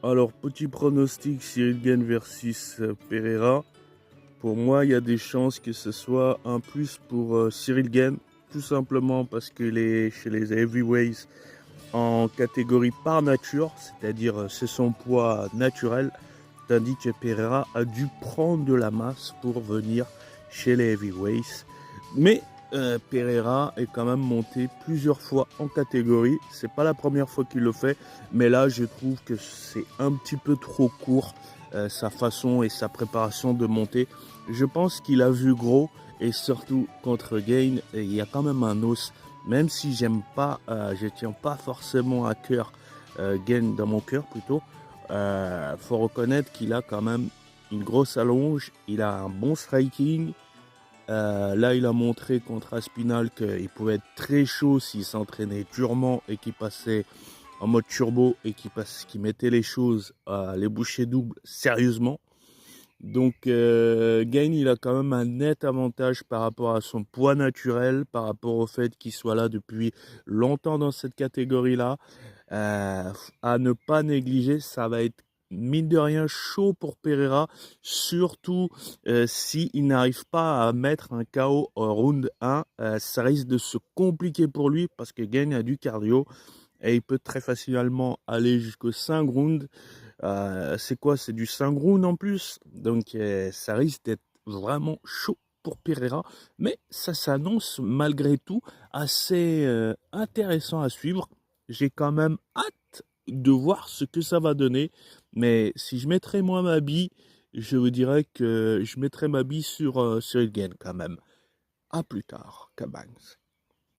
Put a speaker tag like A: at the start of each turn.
A: Alors, petit pronostic, Cyril Gane versus Pereira. Pour moi, il y a des chances que ce soit un plus pour Cyril Gane, tout simplement parce qu'il est chez les heavyweights en catégorie par nature, c'est-à-dire c'est son poids naturel, tandis que Pereira a dû prendre de la masse pour venir chez les heavyweights. Mais Pereira est quand même monté plusieurs fois en catégorie. C'est pas la première fois qu'il le fait, mais là je trouve que c'est un petit peu trop court sa façon et sa préparation de monter. Je pense qu'il a vu gros et surtout contre Gane, il y a quand même un os. Même si j'aime pas, je tiens pas forcément à cœur Gane dans mon cœur plutôt. Faut reconnaître qu'il a quand même une grosse allonge, il a un bon striking. Là, il a montré contre Aspinall qu'il pouvait être très chaud s'il s'entraînait durement et qu'il passait en mode turbo et qu'il mettait les choses, les bouchées doubles sérieusement. Donc, Gane, il a quand même un net avantage par rapport à son poids naturel, par rapport au fait qu'il soit là depuis longtemps dans cette catégorie-là. À ne pas négliger, ça va être mine de rien chaud pour Pereira, surtout s'il n'arrive pas à mettre un KO au round 1, ça risque de se compliquer pour lui parce que Gane a du cardio et il peut très facilement aller jusqu'au 5 rounds. C'est quoi? C'est du 5 rounds en plus, donc ça risque d'être vraiment chaud pour Pereira, mais ça s'annonce malgré tout assez intéressant à suivre. J'ai quand même hâte de voir ce que ça va donner. Mais si je mettrais moi ma bille, je vous dirais que je mettrais ma bille sur Gane quand même. À plus tard, Kabangs.